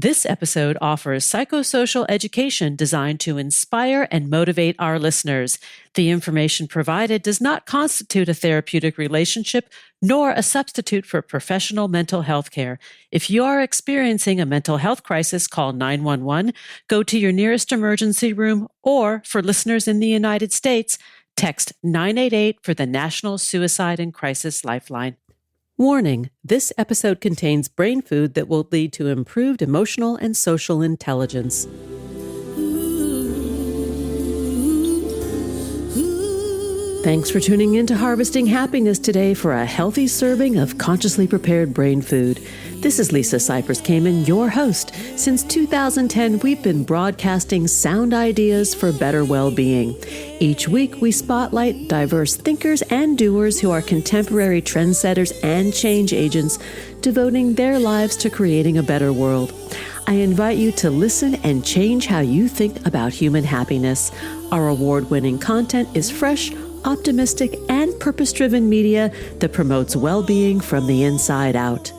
This episode offers psychosocial education designed to inspire and motivate our listeners. The information provided does not constitute a therapeutic relationship nor a substitute for professional mental health care. If you are experiencing a mental health crisis, call 911, go to your nearest emergency room, or for listeners in the United States, text 988 for the National Suicide and Crisis Lifeline. Warning, this episode contains brain food that will lead to improved emotional and social intelligence. Thanks for tuning in to Harvesting Happiness today for a healthy serving of consciously prepared brain food. This is Lisa Cypers Kamen, your host. Since 2010, we've been broadcasting sound ideas for better well-being. Each week, we spotlight diverse thinkers and doers who are contemporary trendsetters and change agents, devoting their lives to creating a better world. I invite you to listen and change how you think about human happiness. Our award-winning content is fresh, optimistic, and purpose-driven media that promotes well-being from the inside out.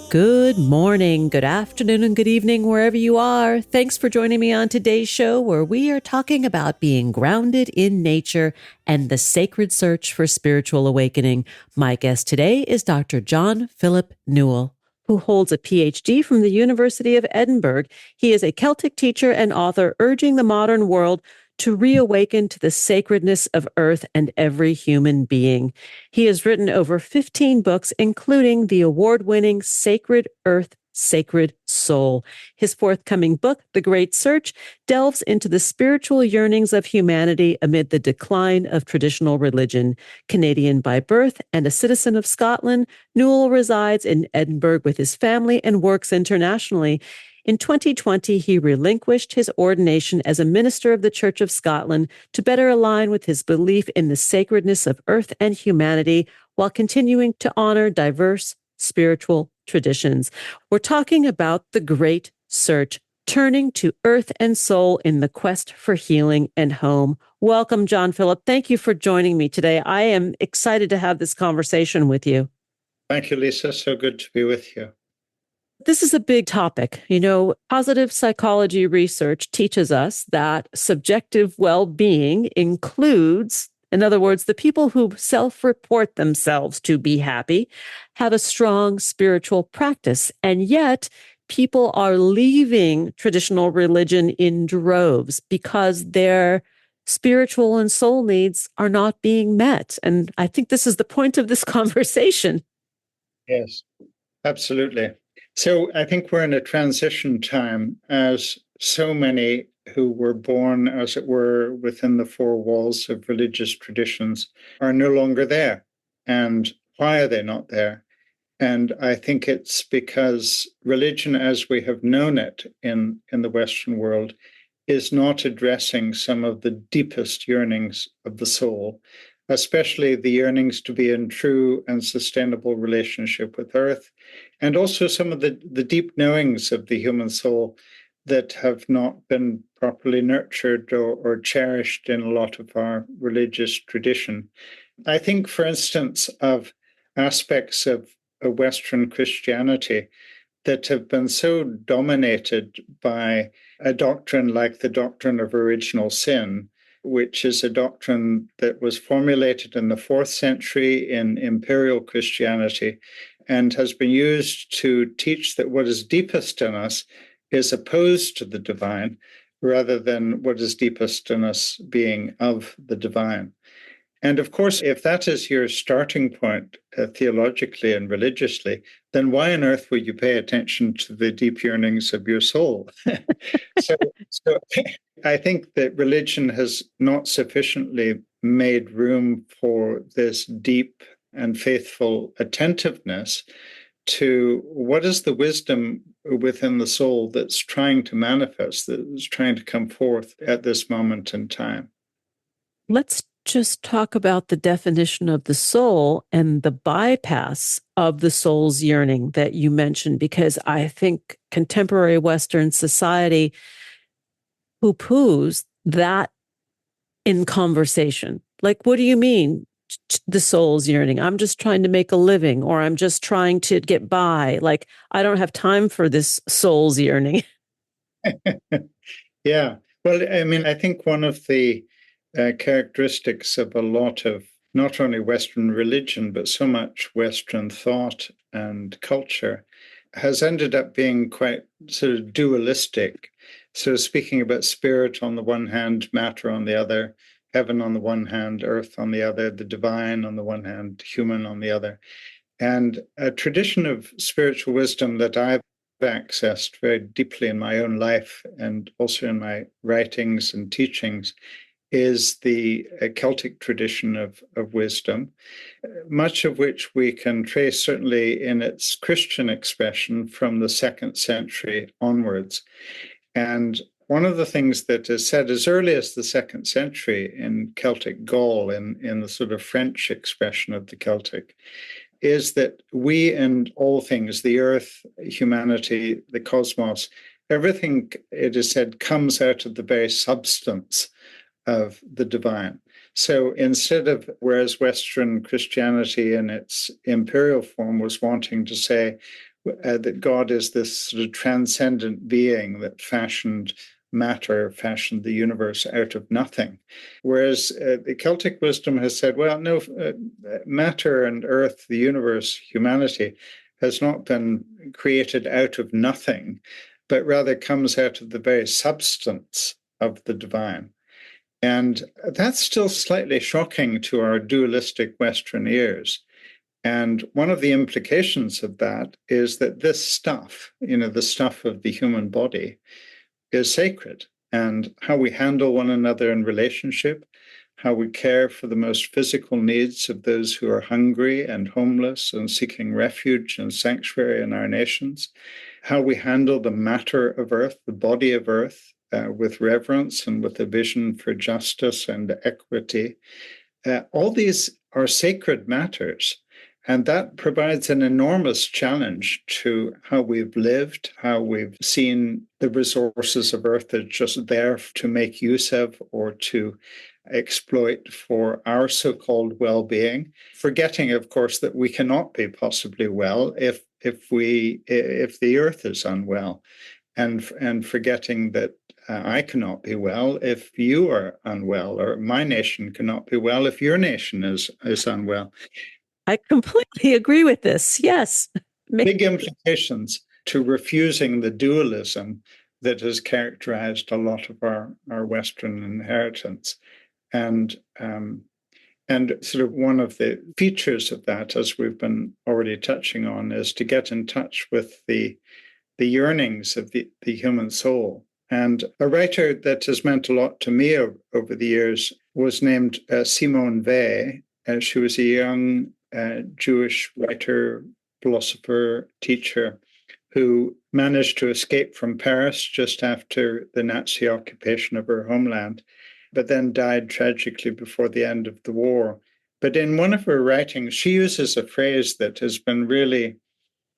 Good morning, good afternoon, and good evening, wherever you are. Thanks for joining me on today's show, where we are talking about being grounded in nature and the sacred search for spiritual awakening. My guest today is Dr. John Philip Newell, who holds a PhD from the University of Edinburgh. He is a Celtic teacher and author urging the modern world to reawaken to the sacredness of Earth and every human being. He has written over 15 books, including the award-winning Sacred Earth, Sacred Soul. His forthcoming book, The Great Search, delves into the spiritual yearnings of humanity amid the decline of traditional religion. Canadian by birth and a citizen of Scotland, Newell resides in Edinburgh with his family and works internationally. In 2020, he relinquished his ordination as a minister of the Church of Scotland to better align with his belief in the sacredness of Earth and humanity while continuing to honor diverse spiritual traditions. We're talking about the Great Search, turning to earth and soul in the quest for healing and home. Welcome, John Philip. Thank you for joining me today. I am excited to have this conversation with you. Thank you, Lisa. So good to be with you. This is a big topic. You know, positive psychology research teaches us that subjective well-being includes, in other words, the people who self-report themselves to be happy have a strong spiritual practice. And yet, people are leaving traditional religion in droves because their spiritual and soul needs are not being met. And I think this is the point of this conversation. Yes, absolutely. So I think we're in a transition time, as so many who were born, as it were, within the four walls of religious traditions are no longer there. And why are they not there? And I think it's because religion, as we have known it in the Western world, is not addressing some of the deepest yearnings of the soul, especially the yearnings to be in true and sustainable relationship with Earth, and also some of the deep knowings of the human soul that have not been properly nurtured or cherished in a lot of our religious tradition. I think, for instance, of aspects of Western Christianity that have been so dominated by a doctrine like the doctrine of original sin, which is a doctrine that was formulated in the 4th century in imperial Christianity and has been used to teach that what is deepest in us is opposed to the divine, rather than what is deepest in us being of the divine. And of course, if that is your starting point theologically and religiously, then why on earth would you pay attention to the deep yearnings of your soul? So I think that religion has not sufficiently made room for this deep and faithful attentiveness to what is the wisdom within the soul that's trying to manifest, that's trying to come forth at this moment in time. Let's just talk about the definition of the soul and the bypass of the soul's yearning that you mentioned, because I think contemporary Western society poo-poos that in conversation. Like, what do you mean the soul's yearning. I'm just trying to make a living, or I'm just trying to get by. Like, I don't have time for this soul's yearning. Yeah. Well, I mean, I think one of the characteristics of a lot of not only Western religion, but so much Western thought and culture has ended up being quite sort of dualistic. So, speaking about spirit on the one hand, matter on the other, heaven on the one hand, earth on the other, the divine on the one hand, human on the other. And a tradition of spiritual wisdom that I've accessed very deeply in my own life and also in my writings and teachings is the Celtic tradition of wisdom, much of which we can trace certainly in its Christian expression from the 2nd century onwards. And one of the things that is said as early as the 2nd century in Celtic Gaul, in the sort of French expression of the Celtic, is that we and all things, the earth, humanity, the cosmos, everything, it is said, comes out of the very substance of the divine. So instead of, whereas Western Christianity in its imperial form was wanting to say that God is this sort of transcendent being that fashioned matter, fashioned the universe out of nothing. Whereas the Celtic wisdom has said, well, no, matter and earth, the universe, humanity, has not been created out of nothing, but rather comes out of the very substance of the divine. And that's still slightly shocking to our dualistic Western ears. And one of the implications of that is that this stuff, the stuff of the human body, is sacred, and how we handle one another in relationship, how we care for the most physical needs of those who are hungry and homeless and seeking refuge and sanctuary in our nations, how we handle the matter of earth, the body of earth, with reverence and with a vision for justice and equity. All these are sacred matters. And that provides an enormous challenge to how we've lived, how we've seen the resources of Earth as just there to make use of or to exploit for our so-called well-being, forgetting, of course, that we cannot be possibly well if the Earth is unwell, and forgetting that I cannot be well if you are unwell, or my nation cannot be well if your nation is unwell. I completely agree with this. Yes. Big implications to refusing the dualism that has characterized a lot of our Western inheritance. And sort of one of the features of that, as we've been already touching on, is to get in touch with the yearnings of the human soul. And a writer that has meant a lot to me over the years was named Simone Weil. She was a young Jewish writer, philosopher, teacher who managed to escape from Paris just after the Nazi occupation of her homeland, but then died tragically before the end of the war. But in one of her writings, she uses a phrase that has been really,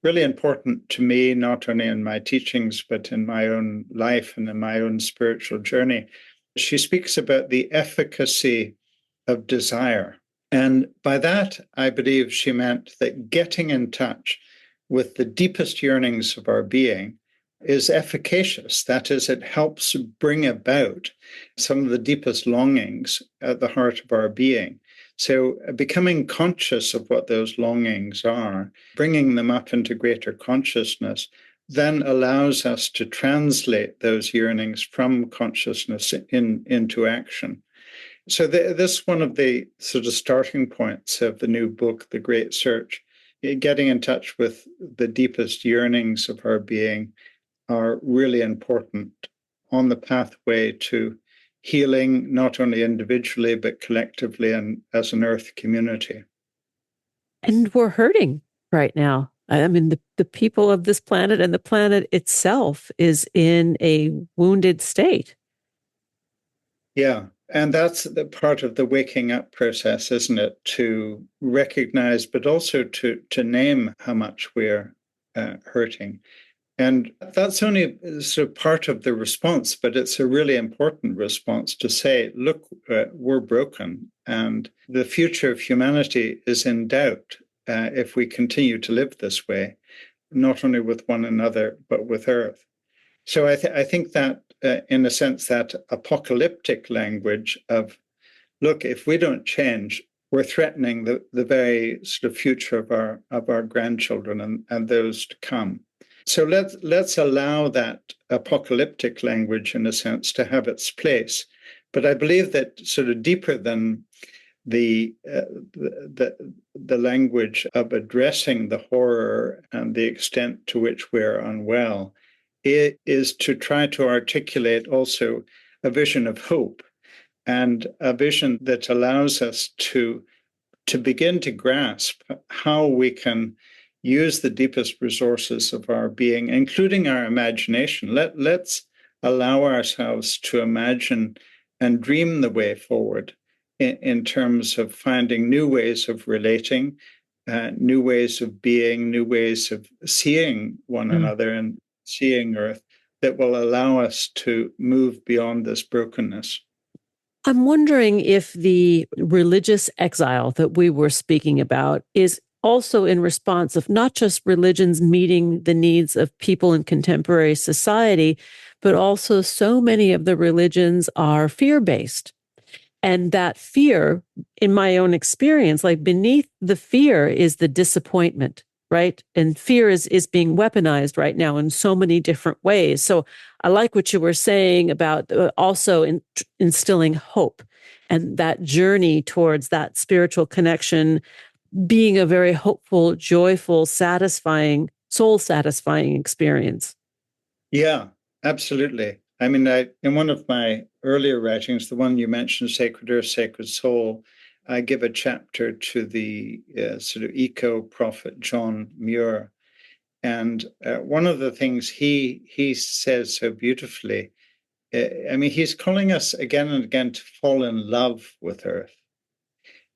really important to me, not only in my teachings, but in my own life and in my own spiritual journey. She speaks about the efficacy of desire. And by that, I believe she meant that getting in touch with the deepest yearnings of our being is efficacious. That is, it helps bring about some of the deepest longings at the heart of our being. So becoming conscious of what those longings are, bringing them up into greater consciousness, then allows us to translate those yearnings from consciousness into action. So this is one of the sort of starting points of the new book, The Great Search. Getting in touch with the deepest yearnings of our being are really important on the pathway to healing, not only individually, but collectively and as an Earth community. And we're hurting right now. I mean, the people of this planet and the planet itself is in a wounded state. Yeah. And that's the part of the waking up process, isn't it? To recognize, but also to name how much we're hurting. And that's only sort of part of the response, but it's a really important response to say, look, we're broken, and the future of humanity is in doubt if we continue to live this way, not only with one another, but with Earth. So I think that, in a sense, that apocalyptic language of, look, if we don't change, we're threatening the very sort of future of our grandchildren and those to come. So let's allow that apocalyptic language, in a sense, to have its place. But I believe that sort of deeper than the language of addressing the horror and the extent to which we're unwell, it is to try to articulate also a vision of hope, and a vision that allows us to begin to grasp how we can use the deepest resources of our being, including our imagination. Let's allow ourselves to imagine and dream the way forward in terms of finding new ways of relating, new ways of being, new ways of seeing one another and seeing Earth, that will allow us to move beyond this brokenness. I'm wondering if the religious exile that we were speaking about is also in response of not just religions meeting the needs of people in contemporary society, but also so many of the religions are fear-based. And that fear, in my own experience, like beneath the fear is the disappointment, right? And fear is being weaponized right now in so many different ways. So I like what you were saying about also instilling hope and that journey towards that spiritual connection being a very hopeful, joyful, satisfying, soul-satisfying experience. Yeah, absolutely. I mean, in one of my earlier writings, the one you mentioned, Sacred Earth, Sacred Soul, I give a chapter to the sort of eco-prophet John Muir. And one of the things he says so beautifully, I mean, he's calling us again and again to fall in love with Earth.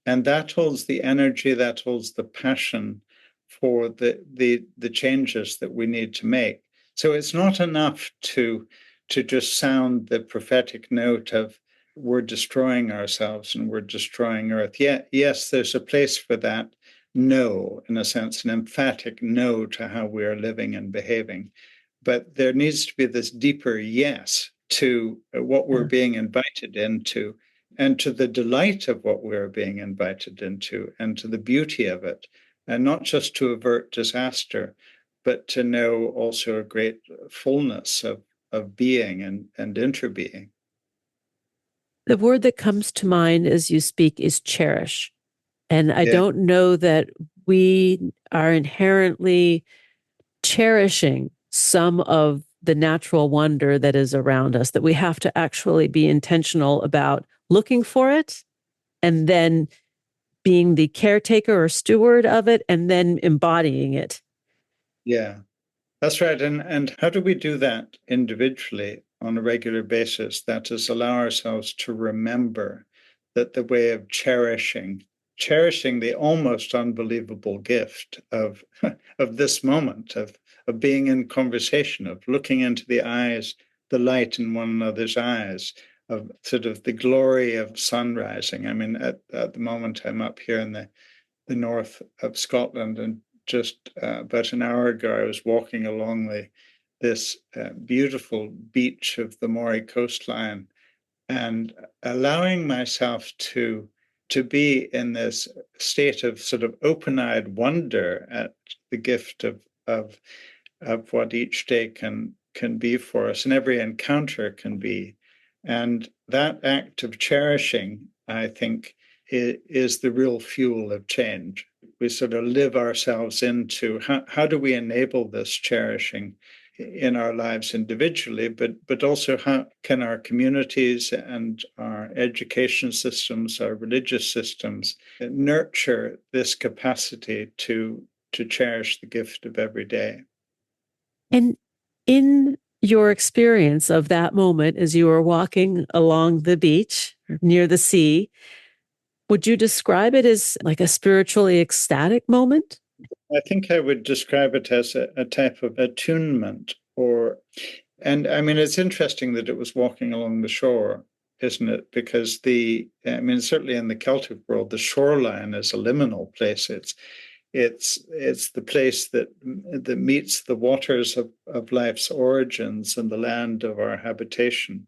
And that holds the energy, that holds the passion for the changes that we need to make. So it's not enough to just sound the prophetic note of we're destroying ourselves and we're destroying Earth. Yeah, yes, there's a place for that no, in a sense, an emphatic no to how we are living and behaving. But there needs to be this deeper yes to what we're being invited into, and to the delight of what we're being invited into, and to the beauty of it, and not just to avert disaster, but to know also a great fullness of being and interbeing. The word that comes to mind as you speak is cherish. And I Yeah. don't know that we are inherently cherishing some of the natural wonder that is around us, that we have to actually be intentional about looking for it and then being the caretaker or steward of it and then embodying it. Yeah. That's right. And how do we do that individually on a regular basis? That is, allow ourselves to remember that the way of cherishing the almost unbelievable gift of of this moment, of being in conversation, of looking into the eyes, the light in one another's eyes, of sort of the glory of sun rising. I mean, at the moment I'm up here in the north of Scotland, and just about an hour ago, I was walking along this beautiful beach of the Moray coastline, and allowing myself to be in this state of sort of open-eyed wonder at the gift of what each day can be for us, and every encounter can be. And that act of cherishing, I think, is the real fuel of change. We sort of live ourselves into how do we enable this cherishing in our lives individually, but also how can our communities and our education systems, our religious systems nurture this capacity to cherish the gift of every day. And in your experience of that moment as you were walking along the beach near the sea, would you describe it as like a spiritually ecstatic moment? I think I would describe it as a type of attunement, and I mean, it's interesting that it was walking along the shore, isn't it? Because I mean, certainly in the Celtic world, the shoreline is a liminal place. It's the place that meets the waters of life's origins and the land of our habitation.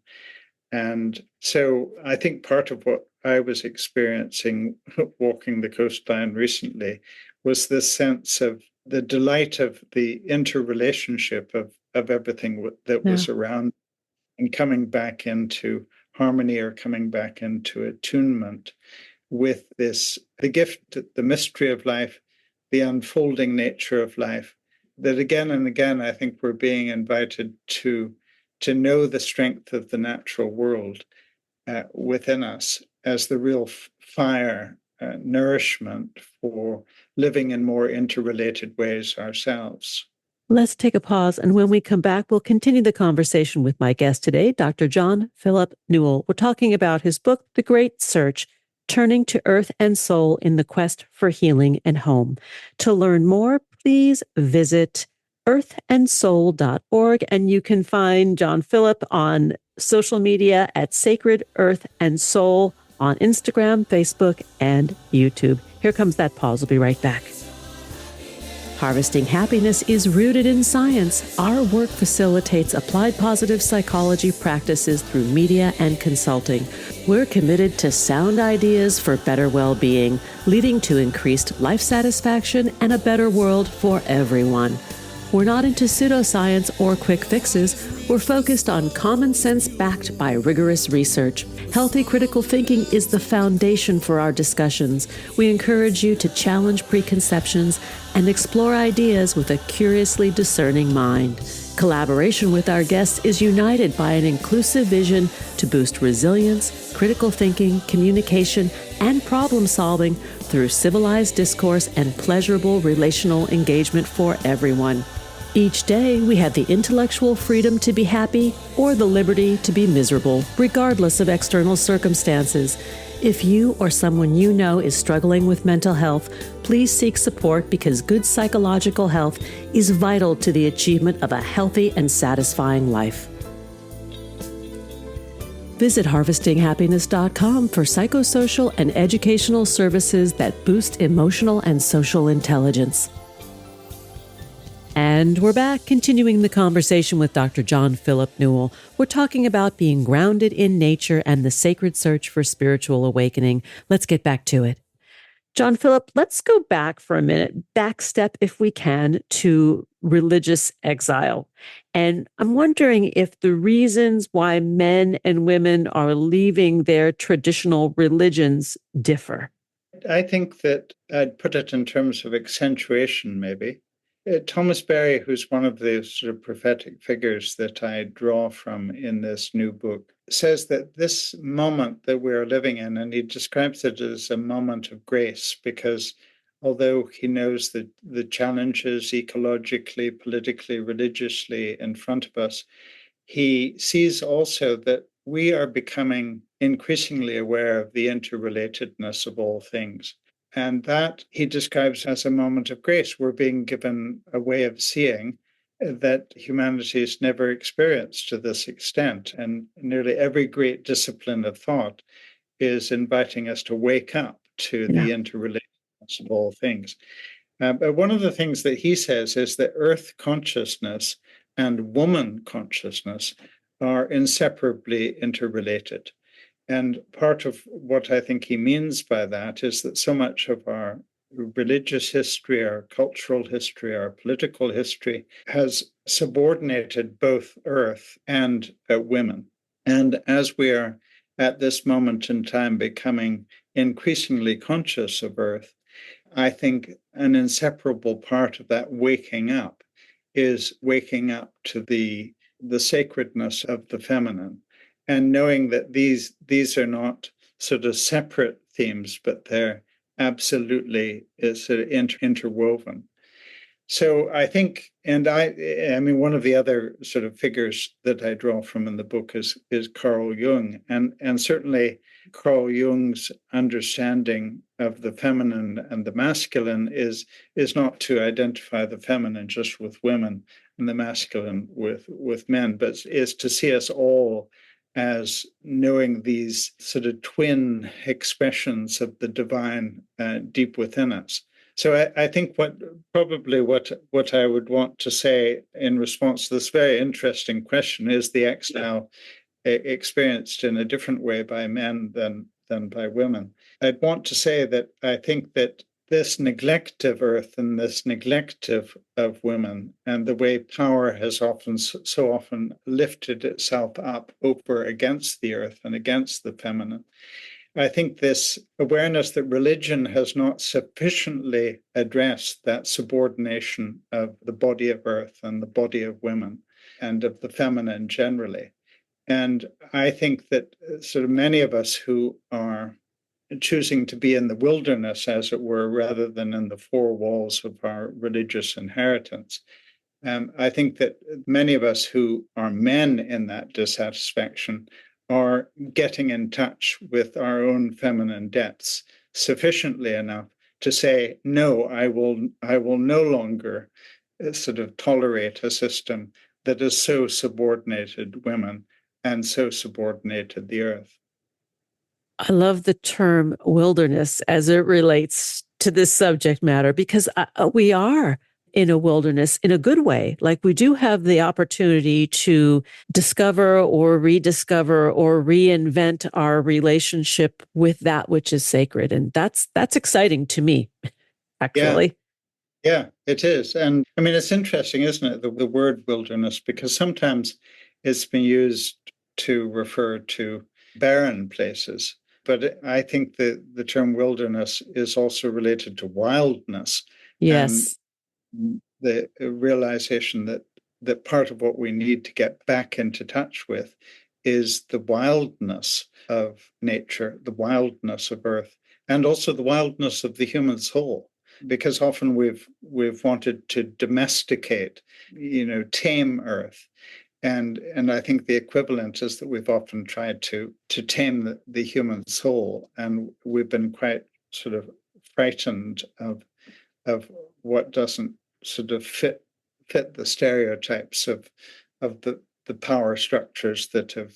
And so I think part of what I was experiencing walking the coastline recently was this sense of the delight of the interrelationship of everything that was around, and coming back into harmony or coming back into attunement with the gift, the mystery of life, the unfolding nature of life, that again and again, I think we're being invited to know the strength of the natural world within us as the real fire, nourishment for living in more interrelated ways ourselves. Let's take a pause, and when we come back, we'll continue the conversation with my guest today, Dr. John Philip Newell. We're talking about his book, The Great Search, Turning to Earth and Soul in the Quest for Healing and Home. To learn more, please visit earthandsoul.org, and you can find John Philip on social media at Sacred Earth and Soul on Instagram, Facebook, and YouTube. Here comes that pause. We'll be right back. Harvesting Happiness is rooted in science. Our work facilitates applied positive psychology practices through media and consulting. We're committed to sound ideas for better well-being, leading to increased life satisfaction and a better world for everyone. We're not into pseudoscience or quick fixes. We're focused on common sense backed by rigorous research. Healthy critical thinking is the foundation for our discussions. We encourage you to challenge preconceptions and explore ideas with a curiously discerning mind. Collaboration with our guests is united by an inclusive vision to boost resilience, critical thinking, communication, and problem solving through civilized discourse and pleasurable relational engagement for everyone. Each day, we have the intellectual freedom to be happy or the liberty to be miserable, regardless of external circumstances. If you or someone you know is struggling with mental health, please seek support because good psychological health is vital to the achievement of a healthy and satisfying life. Visit harvestinghappiness.com for psychosocial and educational services that boost emotional and social intelligence. And we're back, continuing the conversation with Dr. John Philip Newell. We're talking about being grounded in nature and the sacred search for spiritual awakening. Let's get back to it. John Philip, let's go back for a minute, backstep if we can, to religious exile. And I'm wondering if the reasons why men and women are leaving their traditional religions differ. I think that I'd put it in terms of accentuation, maybe. Thomas Berry, who's one of the sort of prophetic figures that I draw from in this new book, says that this moment that we're living in, and he describes it as a moment of grace, because although he knows that the challenges ecologically, politically, religiously in front of us, he sees also that we are becoming increasingly aware of the interrelatedness of all things. And that he describes as a moment of grace. We're being given a way of seeing that humanity has never experienced to this extent. And nearly every great discipline of thought is inviting us to wake up to the interrelatedness of all things. But one of the things that he says is that earth consciousness and woman consciousness are inseparably interrelated. And part of what I think he means by that is that so much of our religious history, our cultural history, our political history has subordinated both earth and women. And as we are at this moment in time becoming increasingly conscious of earth, I think an inseparable part of that waking up is waking up to the sacredness of the feminine. And knowing that these are not sort of separate themes, but they're absolutely sort of interwoven. So I think, and I mean, one of the other sort of figures that I draw from in the book is Carl Jung, and certainly Carl Jung's understanding the feminine and the masculine is not to identify the feminine just with women and the masculine with men, but is to see us all as knowing these sort of twin expressions of the divine deep within us. So I think what I would want to say in response to this very interesting question is the exile experienced in a different way by men than by women. I'd want to say that I think that this neglect of earth and this neglect of women and the way power has so often lifted itself up over against the earth and against the feminine. I think this awareness that religion has not sufficiently addressed that subordination of the body of earth and the body of women and of the feminine generally. And I think that sort of many of us who are choosing to be in the wilderness, as it were, rather than in the four walls of our religious inheritance, I think that many of us who are men in that dissatisfaction are getting in touch with our own feminine depths sufficiently enough to say, no, I will no longer sort of tolerate a system that has so subordinated women and so subordinated the earth. I love the term wilderness as it relates to this subject matter, because we are in a wilderness in a good way. Like, we do have the opportunity to discover or rediscover or reinvent our relationship with that which is sacred. And that's exciting to me, actually. Yeah, it is. And I mean, it's interesting, isn't it, the word wilderness, because sometimes it's been used to refer to barren places. But I think the term wilderness is also related to wildness. Yes. And the realization that part of what we need to get back into touch with is the wildness of nature, the wildness of earth, and also the wildness of the human soul. Because often we've wanted to domesticate, tame earth. And I think the equivalent is that we've often tried to tame the human soul, and we've been quite sort of frightened of what doesn't sort of fit the stereotypes of the power structures that have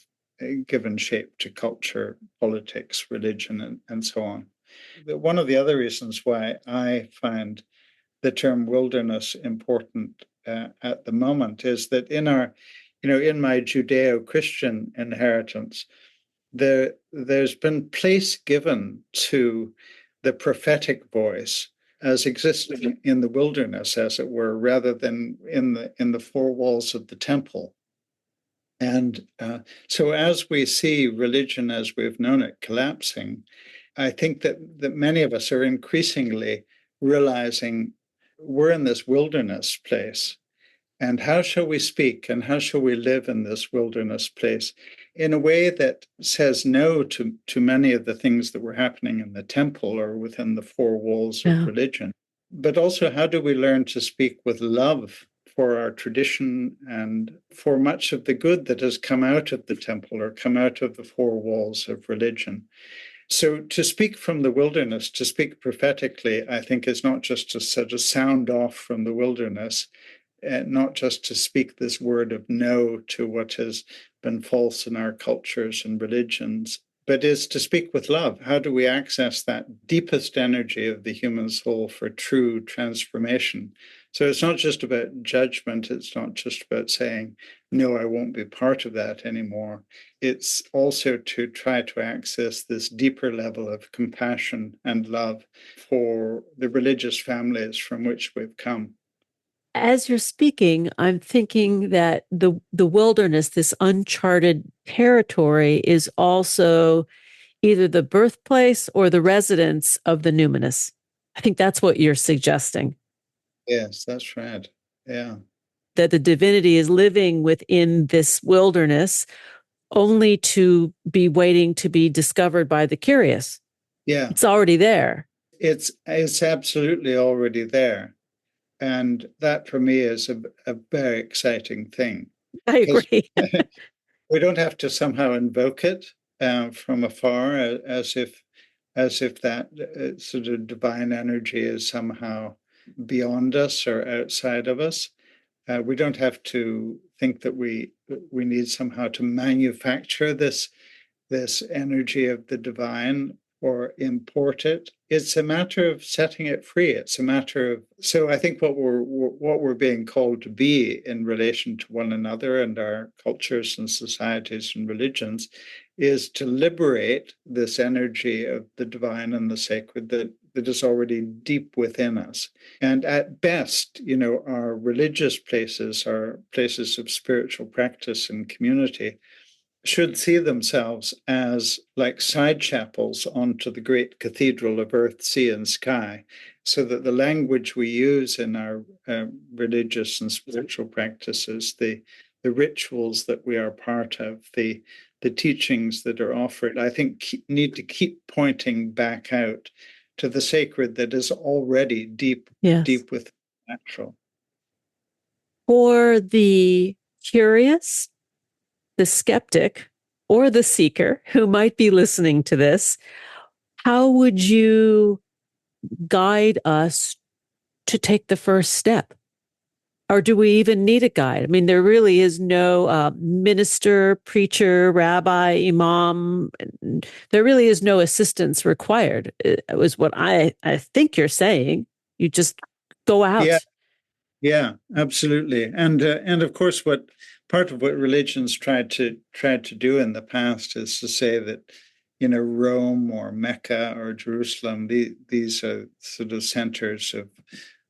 given shape to culture, politics, religion, and so on. One of the other reasons why I find the term wilderness important at the moment is that in my Judeo-Christian inheritance, there's been place given to the prophetic voice as existing in the wilderness, as it were, rather than in the four walls of the temple. And so as we see religion as we've known it collapsing, I think that many of us are increasingly realizing we're in this wilderness place. And how shall we speak and how shall we live in this wilderness place in a way that says no to many of the things that were happening in the temple or within the four walls of religion? But also, how do we learn to speak with love for our tradition and for much of the good that has come out of the temple or come out of the four walls of religion? So to speak from the wilderness, to speak prophetically, I think is not just to sort of sound off from the wilderness, not just to speak this word of no to what has been false in our cultures and religions, but is to speak with love. How do we access that deepest energy of the human soul for true transformation? So it's not just about judgment. It's not just about saying, no, I won't be part of that anymore. It's also to try to access this deeper level of compassion and love for the religious families from which we've come. As you're speaking, I'm thinking that the wilderness, this uncharted territory, is also either the birthplace or the residence of the numinous. I think that's what you're suggesting. Yes, that's right. Yeah. That the divinity is living within this wilderness only to be waiting to be discovered by the curious. Yeah. It's already there. It's absolutely already there. And that for me is a very exciting thing. I agree. We don't have to somehow invoke it from afar as if as if that sort of divine energy is somehow beyond us or outside of us. We don't have to think that we need somehow to manufacture this energy of the divine or import it. It's a matter of setting it free. It's a matter of, so I think what we're being called to be in relation to one another and our cultures and societies and religions is to liberate this energy of the divine and the sacred that is already deep within us. And at best, our religious places, our places of spiritual practice and community, should see themselves as like side chapels onto the great cathedral of earth, sea, and sky, so that the language we use in our religious and spiritual practices, the rituals that we are part of, the teachings that are offered, I think need to keep pointing back out to the sacred that is already deep within the natural. For the curious, the skeptic, or the seeker who might be listening to this, how would you guide us to take the first step? Or do we even need a guide? I mean, there really is no minister, preacher, rabbi, imam. There really is no assistance required. It was what I think you're saying. You just go out. Yeah, absolutely. And of course, part of what religions tried to do in the past is to say that, Rome or Mecca or Jerusalem, these are sort of centers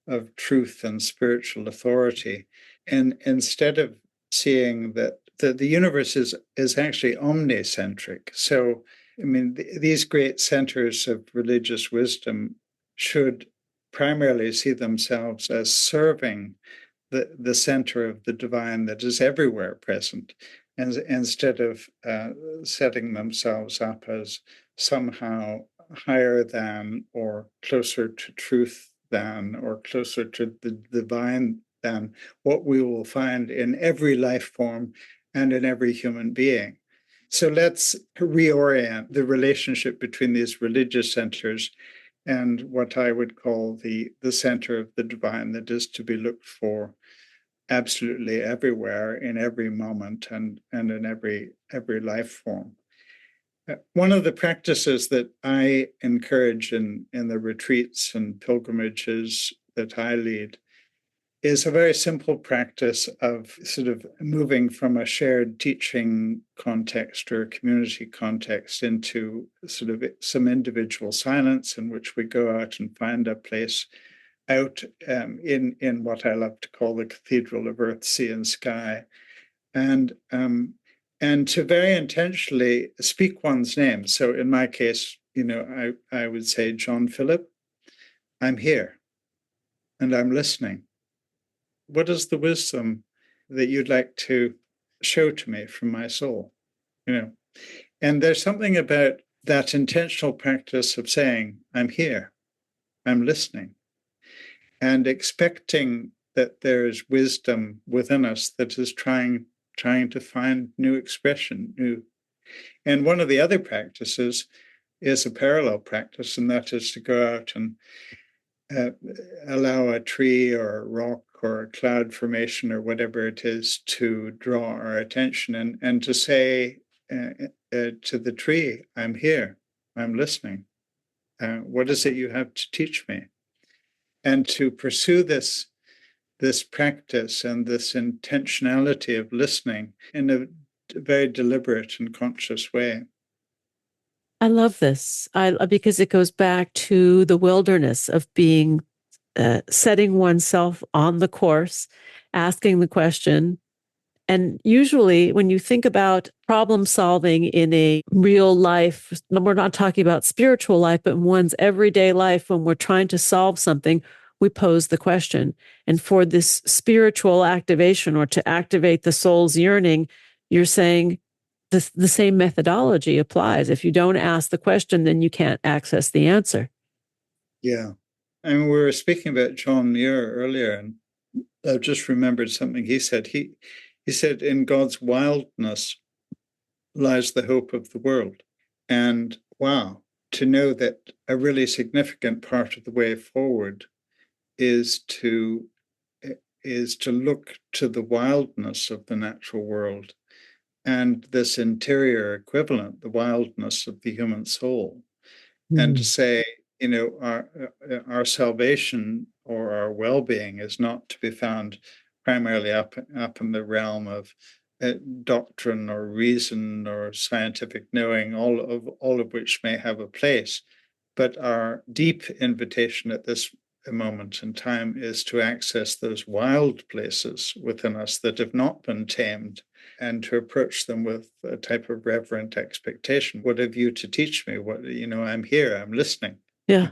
of truth and spiritual authority. And instead of seeing that the universe is actually omnicentric. So, I mean, these great centers of religious wisdom should primarily see themselves as serving the center of the divine that is everywhere present, and instead of setting themselves up as somehow higher than or closer to truth than or closer to the divine than what we will find in every life form and in every human being. So let's reorient the relationship between these religious centers and what I would call the center of the divine that is to be looked for absolutely everywhere, in every moment, and in every life form. One of the practices that I encourage in the retreats and pilgrimages that I lead is a very simple practice of sort of moving from a shared teaching context or a community context into sort of some individual silence in which we go out and find a place out in what I love to call the cathedral of earth, sea, and sky, and to very intentionally speak one's name. So in my case, I would say, John Philip, I'm here, and I'm listening. What is the wisdom that you'd like to show to me from my soul? And there's something about that intentional practice of saying, I'm here, I'm listening, and expecting that there is wisdom within us that is trying to find new expression, new. And one of the other practices is a parallel practice, and that is to go out and allow a tree or a rock or a cloud formation or whatever it is to draw our attention, and to say to the tree, I'm here, I'm listening. What is it you have to teach me? And to pursue this practice and this intentionality of listening in a very deliberate and conscious way. I love this because it goes back to the wilderness of being setting oneself on the course, asking the question. And usually when you think about problem solving in a real life, we're not talking about spiritual life, but in one's everyday life, when we're trying to solve something, we pose the question. And for this spiritual activation, or to activate the soul's yearning, you're saying the same methodology applies. If you don't ask the question, then you can't access the answer. Yeah. I mean, we were speaking about John Muir earlier, and I've just remembered something he said. He said, in God's wildness lies the hope of the world. And wow, to know that a really significant part of the way forward is to look to the wildness of the natural world and this interior equivalent, the wildness of the human soul, and to say, our salvation or our well-being is not to be found primarily up in the realm of doctrine or reason or scientific knowing, all of which may have a place, but our deep invitation at this moment in time is to access those wild places within us that have not been tamed, and to approach them with a type of reverent expectation. What have you to teach me? I'm here, I'm listening. Yeah.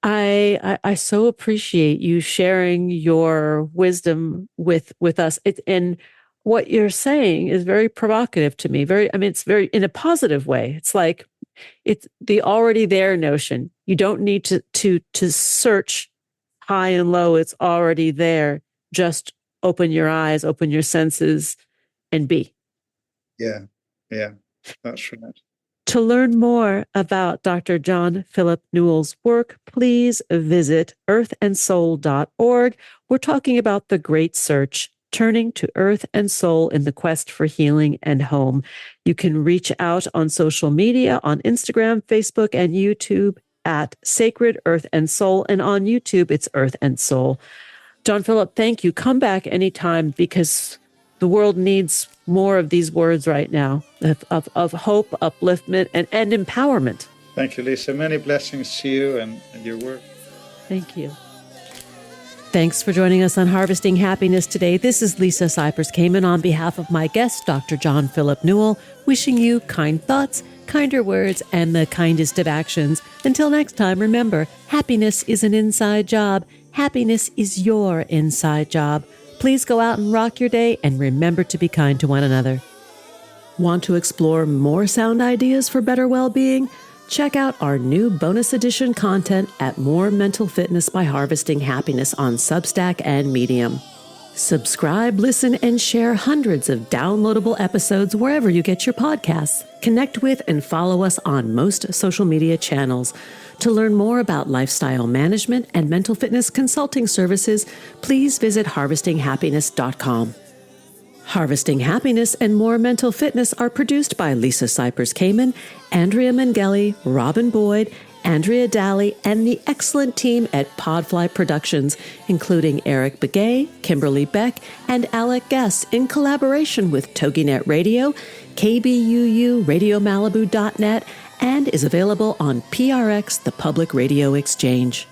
I so appreciate you sharing your wisdom with us. And what you're saying is very provocative to me. It's very in a positive way. It's like it's the already there notion. You don't need to search high and low. It's already there. Just open your eyes, open your senses, and be. Yeah, that's right. To learn more about Dr. John Philip Newell's work, please visit earthandsoul.org. We're talking about the great search, turning to earth and soul in the quest for healing and home. You can reach out on social media, on Instagram, Facebook, and YouTube at Sacred Earth and Soul. And on YouTube, it's Earth and Soul. John Philip, thank you. Come back anytime, because the world needs more of these words right now of hope, upliftment, and empowerment. Thank you, Lisa. Many blessings to you and your work. Thank you. Thanks for joining us on Harvesting Happiness today. This is Lisa Cypers Kamen on behalf of my guest, Dr. John Philip Newell, wishing you kind thoughts, kinder words, and the kindest of actions. Until next time, remember, happiness is an inside job. Happiness is your inside job. Please go out and rock your day, and remember to be kind to one another. Want to explore more sound ideas for better well-being? Check out our new bonus edition content at More Mental Fitness by Harvesting Happiness on Substack and Medium. Subscribe, listen, and share hundreds of downloadable episodes wherever you get your podcasts. Connect with and follow us on most social media channels. To learn more about lifestyle management and mental fitness consulting services, please visit harvestinghappiness.com. Harvesting Happiness and More Mental Fitness are produced by Lisa Cypers Kamen, Andrea Mengele, Robin Boyd, Andrea Daly, and the excellent team at Podfly Productions, including Eric Begay, Kimberly Beck, and Alec Guest, in collaboration with TogiNet Radio, KBUU, RadioMalibu.net, and is available on PRX, the Public Radio Exchange.